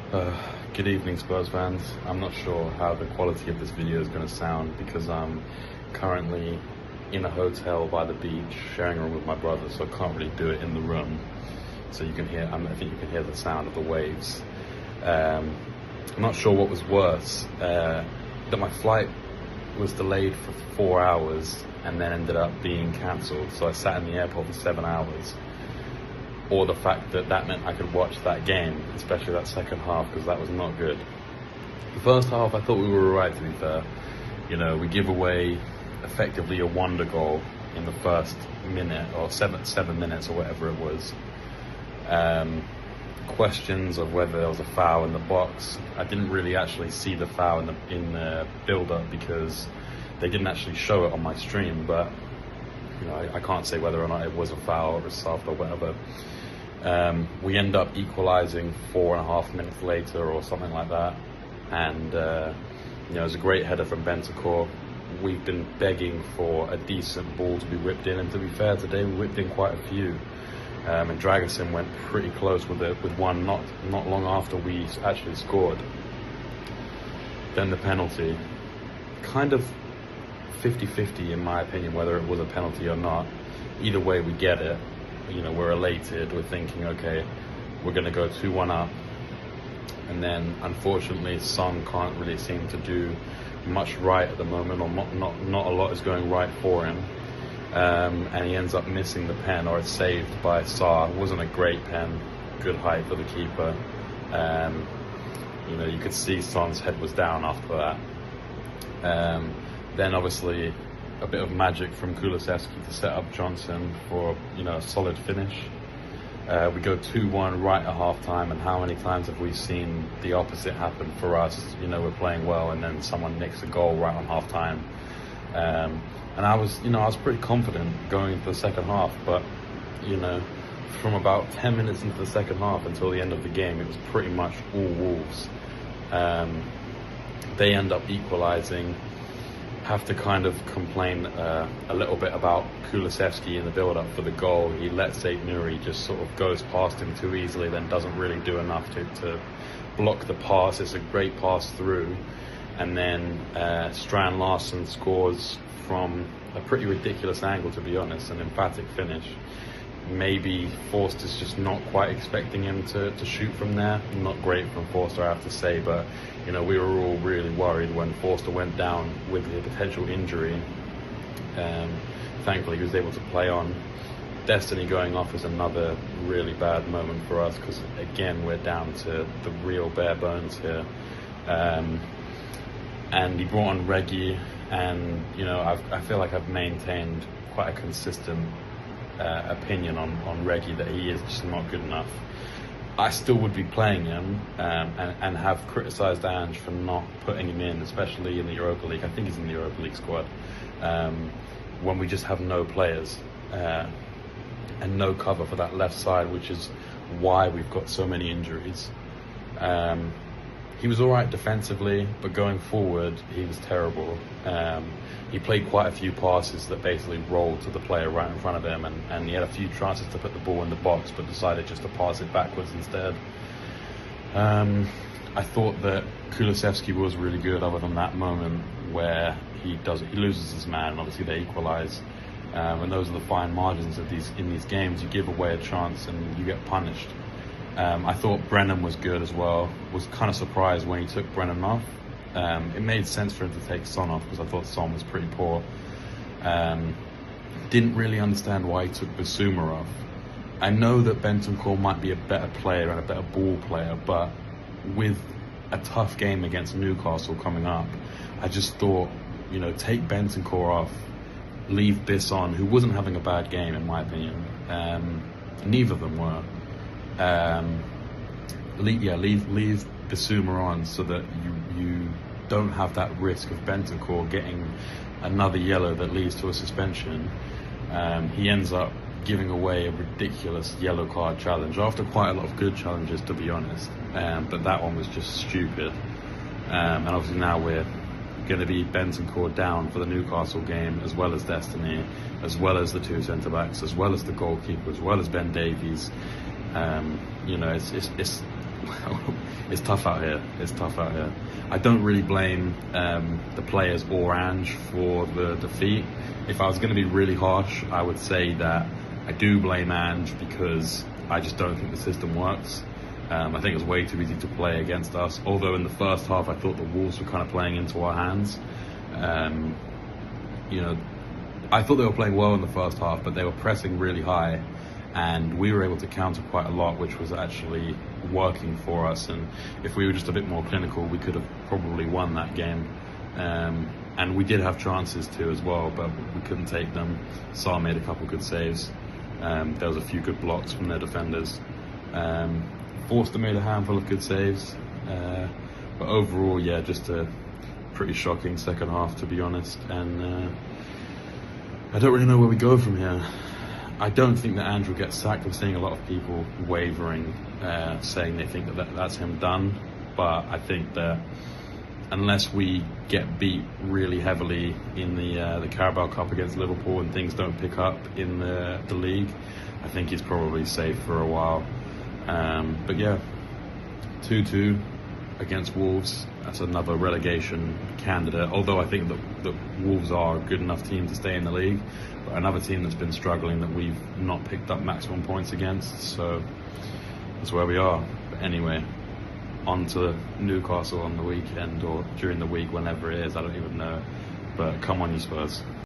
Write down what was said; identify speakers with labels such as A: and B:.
A: Good evening, Spurs fans. I'm not sure how the quality of this video is going to sound because I'm currently in a hotel by the beach, sharing a room with my brother, so I can't really do it in the room. So you can hear, I think you can hear the sound of the waves. I'm not sure what was worse, that my flight was delayed for 4 hours and then ended up being cancelled. So I sat in the airport for 7 hours. Or the fact that meant I could watch that game, especially that second half, because that was not good. The first half, I thought we were alright, to be fair. You know, we give away effectively a wonder goal in the first minute, or seven minutes, or whatever it was. Questions of whether there was a foul in the box. I didn't really actually see the foul in the build-up because they didn't actually show it on my stream, but you know, I can't say whether or not it was a foul or a soft or whatever. We end up equalising 4.5 minutes later or something like that, and you know, it was a great header from Bentancur. We've been begging for a decent ball to be whipped in, and to be fair, today we whipped in quite a few. And Dragusin went pretty close with one not long after we actually scored. Then the penalty, kind of 50-50 in my opinion, whether it was a penalty or not. Either way, we get it. You know, we're elated. We're thinking, okay, we're going to go 2-1 up. And then, unfortunately, Son can't really seem to do much right at the moment, or not a lot is going right for him. And he ends up missing the pen, or it's saved by Sarr. It wasn't a great pen, good height for the keeper. You know, you could see Son's head was down after that. Then obviously a bit of magic from Kulusevski to set up Johnson for, you know, a solid finish. We go 2-1 right at half time, and how many times have we seen the opposite happen for us? You know, we're playing well and then someone nicks a goal right on half time. And I was pretty confident going into the second half, but you know, from about 10 minutes into the second half until the end of the game, it was pretty much all Wolves. They end up equalising. Have to kind of complain a little bit about Kulusevski in the build-up for the goal. He lets Zaid Nuri just sort of goes past him too easily, then doesn't really do enough to block the pass. It's a great pass through, and then Strand Larsen scores from a pretty ridiculous angle, to be honest, an emphatic finish. Maybe Forster's just not quite expecting him to shoot from there. Not great from Forster, I have to say, but you know, we were all really worried when Forster went down with a potential injury. Thankfully, he was able to play on. Destiny going off is another really bad moment for us, because again, we're down to the real bare bones here. And he brought on Reggie, and you know, I feel like I've maintained quite a consistent opinion on Reggie, that he is just not good enough. I still would be playing him, and have criticised Ange for not putting him in, especially in the Europa League. I think he's in the Europa League squad, when we just have no players and no cover for that left side, which is why we've got so many injuries. He was all right defensively, but going forward, he was terrible. He played quite a few passes that basically rolled to the player right in front of him, and he had a few chances to put the ball in the box, but decided just to pass it backwards instead. I thought that Kulusevski was really good, other than that moment where he loses his man, and obviously they equalise. And those are the fine margins of in these games. You give away a chance and you get punished. I thought Brennan was good as well. Was kind of surprised when he took Brennan off. It made sense for him to take Son off, because I thought Son was pretty poor. Didn't really understand why he took Bissouma off. I know that Bentancur might be a better player and a better ball player, but with a tough game against Newcastle coming up, I just thought, you know, take Bentancur off, leave Biss on, who wasn't having a bad game in my opinion. Neither of them were. Leave Bissouma on, so that you don't have that risk of Bentancur getting another yellow that leads to a suspension. He ends up giving away a ridiculous yellow card challenge after quite a lot of good challenges, to be honest, but that one was just stupid. And obviously now we're going to be Bentancur down for the Newcastle game, as well as Destiny, as well as the two centre-backs, as well as the goalkeeper, as well as Ben Davies. You know, it's it's tough out here. It's tough out here. I don't really blame the players or Ange for the defeat. If I was going to be really harsh, I would say that I do blame Ange because I just don't think the system works. I think it was way too easy to play against us. Although in the first half, I thought the Wolves were kind of playing into our hands. You know, I thought they were playing well in the first half, but they were pressing really high, and we were able to counter quite a lot, which was actually working for us. And if we were just a bit more clinical, we could have probably won that game. And we did have chances too as well, but we couldn't take them. Saar made a couple good saves. There was a few good blocks from their defenders. Forster made a handful of good saves. But overall, yeah, just a pretty shocking second half, to be honest. And I don't really know where we go from here. I don't think that Ange will get sacked. I'm seeing a lot of people wavering, saying they think that that's him done. But I think that unless we get beat really heavily in the Carabao Cup against Liverpool and things don't pick up in the league, I think he's probably safe for a while. But yeah, 2-2 against Wolves. That's another relegation candidate. Although I think that Wolves are a good enough team to stay in the league, but another team that's been struggling that we've not picked up maximum points against. So that's where we are. But anyway, on to Newcastle on the weekend or during the week, whenever it is. I don't even know. But come on, you Spurs.